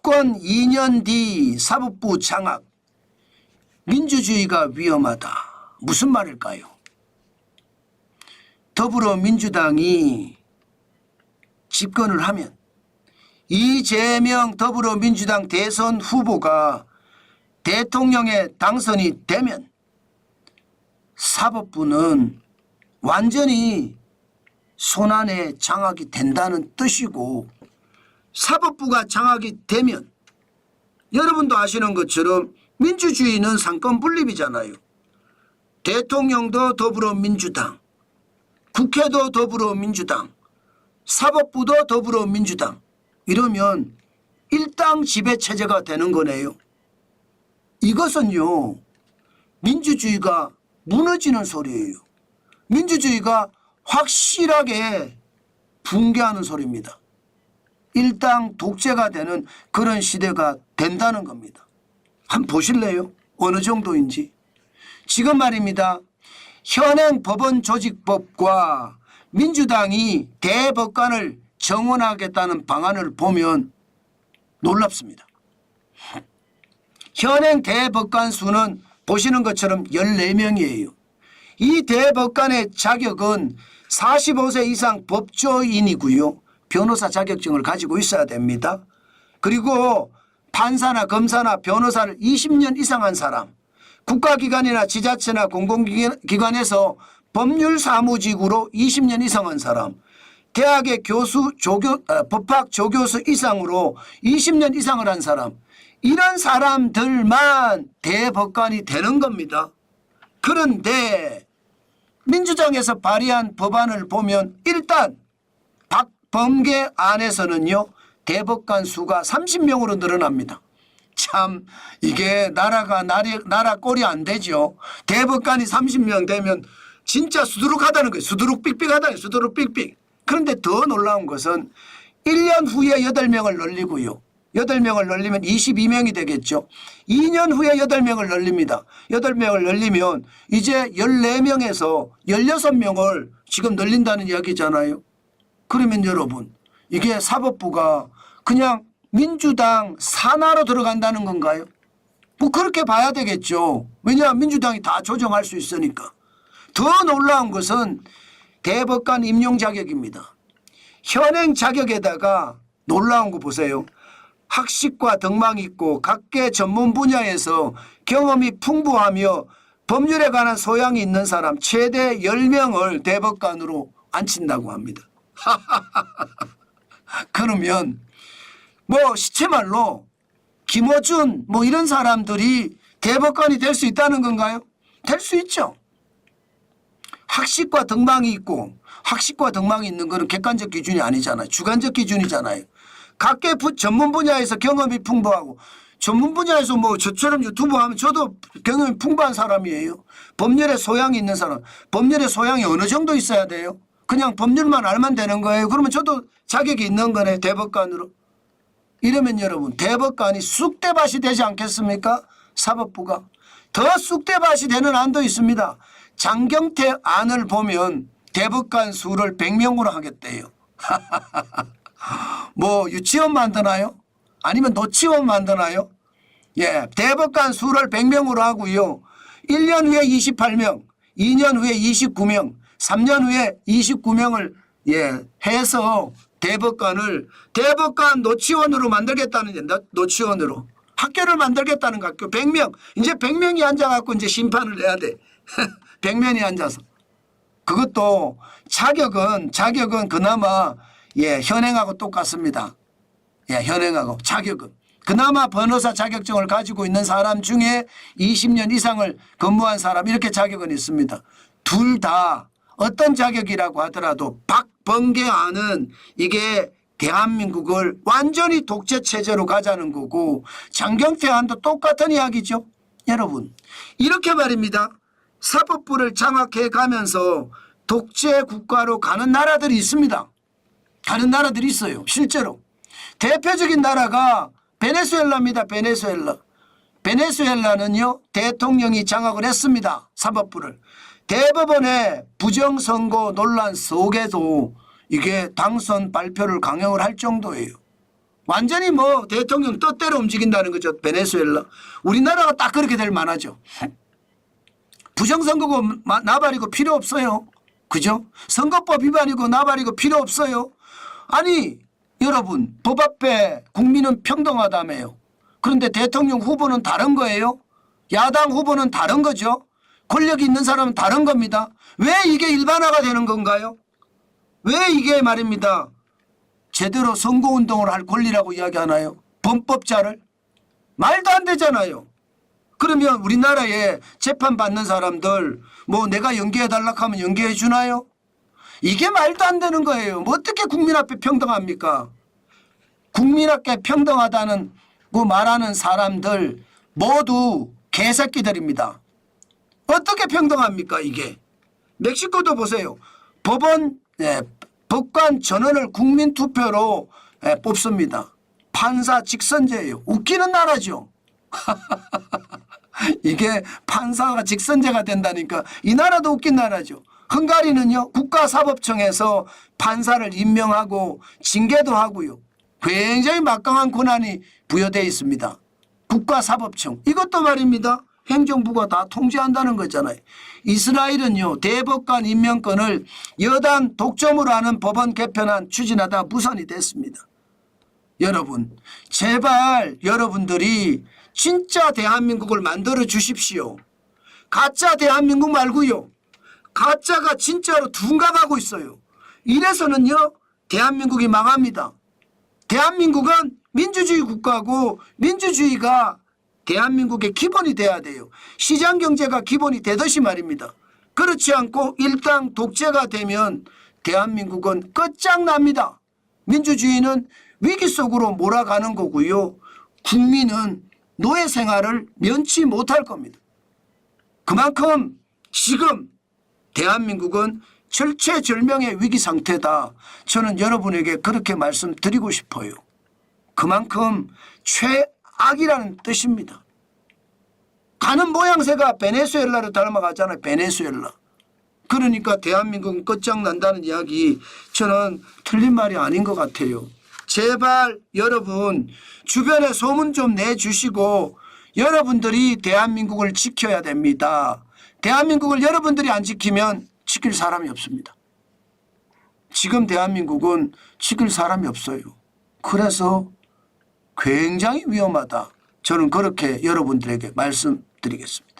집권 2년 뒤 사법부 장악. 민주주의가 위험하다. 무슨 말일까요? 더불어민주당이 집권을 하면 이재명 더불어민주당 대선 후보가 대통령에 당선이 되면 사법부는 완전히 손안에 장악이 된다는 뜻이고, 사법부가 장악이 되면 여러분도 아시는 것처럼 민주주의는 상권 분립이잖아요. 대통령도 더불어민주당, 국회도 더불어민주당, 사법부도 더불어민주당, 이러면 일당 지배체제가 되는 거네요. 이것은요, 민주주의가 무너지는 소리예요. 민주주의가 확실하게 붕괴하는 소리입니다. 일당 독재가 되는 그런 시대가 된다는 겁니다. 한번 보실래요? 어느 정도인지. 지금 말입니다. 현행 법원 조직법과 민주당이 대법관을 정원하겠다는 방안을 보면 놀랍습니다. 현행 대법관 수는 보시는 것처럼 14명이에요. 이 대법관의 자격은 45세 이상 법조인이고요. 변호사 자격증을 가지고 있어야 됩니다. 그리고 판사나 검사나 변호사를 20년 이상 한 사람, 국가기관이나 지자체나 공공기관에서 법률사무직으로 20년 이상 한 사람, 대학의 교수, 법학 조교수 이상으로 20년 이상을 한 사람, 이런 사람들만 대법관이 되는 겁니다. 그런데 민주당에서 발의한 법안을 보면 일단 박범계 안에서는요, 대법관 수가 30명으로 늘어납니다. 참 이게 나라 꼴이 안 되죠. 대법관이 30명 되면 진짜 수두룩하다는 거예요. 수두룩 삑삑하다는 거예요. 수두룩 삑삑. 그런데 더 놀라운 것은 1년 후에 8명을 늘리고요. 8명을 늘리면 22명이 되겠죠. 2년 후에 8명을 늘립니다. 8명을 늘리면 이제 14명에서 16명을 지금 늘린다는 이야기잖아요. 그러면 여러분, 이게 사법부가 그냥 민주당 산하로 들어간다는 건가요? 뭐 그렇게 봐야 되겠죠. 왜냐하면 민주당이 다 조정할 수 있으니까. 더 놀라운 것은 대법관 임용 자격입니다. 현행 자격에다가 놀라운 거 보세요. 학식과 덕망이 있고 각계 전문 분야에서 경험이 풍부하며 법률에 관한 소양이 있는 사람 최대 10명을 대법관으로 앉힌다고 합니다. 그러면 뭐 시체말로 김어준 뭐 이런 사람들이 대법관이 될 수 있다는 건가요? 될 수 있죠. 학식과 덕망이 있고, 학식과 덕망이 있는 것은 객관적 기준이 아니잖아요. 주관적 기준이잖아요. 각계 전문 분야에서 경험이 풍부하고, 전문 분야에서 뭐 저처럼 유튜브 하면 저도 경험이 풍부한 사람이에요. 법률에 소양이 있는 사람. 법률에 소양이 어느 정도 있어야 돼요? 그냥 법률만 알면 되는 거예요. 그러면 저도 자격이 있는 거네, 대법관으로. 이러면 여러분, 대법관이 쑥대밭이 되지 않겠습니까? 사법부가. 더 쑥대밭이 되는 안도 있습니다. 장경태 안을 보면 대법관 수를 100명으로 하겠대요. 뭐 유치원 만드나요? 아니면 노치원 만드나요? 예, 대법관 수를 100명으로 하고요. 1년 후에 28명, 2년 후에 29명, 3년 후에 29명을 해서 대법관 노치원으로 만들겠다는, 노치원으로. 학교를 만들겠다는 거, 학교 100명. 이제 100명이 앉아갖고 이제 심판을 해야 돼. 100명이 앉아서. 그것도 자격은 그나마 현행하고 똑같습니다. 현행하고 자격은. 그나마 변호사 자격증을 가지고 있는 사람 중에 20년 이상을 근무한 사람, 이렇게 자격은 있습니다. 둘 다 어떤 자격이라고 하더라도 박범계 안은 이게 대한민국을 완전히 독재 체제로 가자는 거고, 장경태 안도 똑같은 이야기죠. 여러분, 이렇게 말입니다. 사법부를 장악해 가면서 독재 국가로 가는 나라들이 있습니다. 가는 나라들이 있어요. 실제로. 대표적인 나라가 베네수엘라입니다. 베네수엘라. 베네수엘라는요, 대통령이 장악을 했습니다. 사법부를. 대법원의 부정선거 논란 속에도 이게 당선 발표를 강행을 할 정도예요. 완전히 뭐 대통령 뜻대로 움직인다는 거죠. 베네수엘라. 우리나라가 딱 그렇게 될 만하죠. 부정선거고 나발이고 필요 없어요. 그죠? 선거법 위반이고 나발이고 필요 없어요. 아니 여러분 법 앞에 국민은 평등하다며요. 그런데 대통령 후보는 다른 거예요. 야당 후보는 다른 거죠. 권력이 있는 사람은 다른 겁니다. 왜 이게 일반화가 되는 건가요? 왜 이게 말입니다. 제대로 선거운동을 할 권리라고 이야기하나요? 범법자를? 말도 안 되잖아요. 그러면 우리나라에 재판받는 사람들 뭐 내가 연기해달라고 하면 연기해 주나요? 이게 말도 안 되는 거예요. 뭐 어떻게 국민 앞에 평등합니까? 국민 앞에 평등하다는 그 말하는 사람들 모두 개새끼들입니다. 어떻게 평등합니까 이게? 멕시코도 보세요. 법관 전원을 국민투표로 뽑습니다. 판사 직선제예요. 웃기는 나라죠. 이게 판사가 직선제가 된다니까 이 나라도 웃긴 나라죠. 헝가리는요 국가사법청에서 판사를 임명하고 징계도 하고요. 굉장히 막강한 권한이 부여되어 있습니다. 국가사법청 이것도 말입니다. 행정부가 다 통제한다는 거잖아요. 이스라엘은요 대법관 임명권을 여당 독점으로 하는 법원 개편안 추진하다 무산이 됐습니다. 여러분 제발 여러분들이 진짜 대한민국을 만들어 주십시오. 가짜 대한민국 말고요. 가짜가 진짜로 둔갑하고 있어요. 이래서는요 대한민국이 망합니다. 대한민국은 민주주의 국가고 민주주의가 대한민국의 기본이 돼야 돼요. 시장경제가 기본이 되듯이 말입니다. 그렇지 않고 일당 독재가 되면 대한민국은 끝장납니다. 민주주의는 위기 속으로 몰아가는 거고요. 국민은 노예 생활을 면치 못할 겁니다. 그만큼 지금 대한민국은 절체절명의 위기 상태다. 저는 여러분에게 그렇게 말씀드리고 싶어요. 그만큼 최악이라는 뜻입니다. 가는 모양새가 베네수엘라를 닮아가잖아요. 베네수엘라. 그러니까 대한민국은 끝장난다는 이야기 저는 틀린 말이 아닌 것 같아요. 제발 여러분 주변에 소문 좀 내주시고 여러분들이 대한민국을 지켜야 됩니다. 대한민국을 여러분들이 안 지키면 지킬 사람이 없습니다. 지금 대한민국은 지킬 사람이 없어요. 그래서 굉장히 위험하다. 저는 그렇게 여러분들에게 말씀드리겠습니다.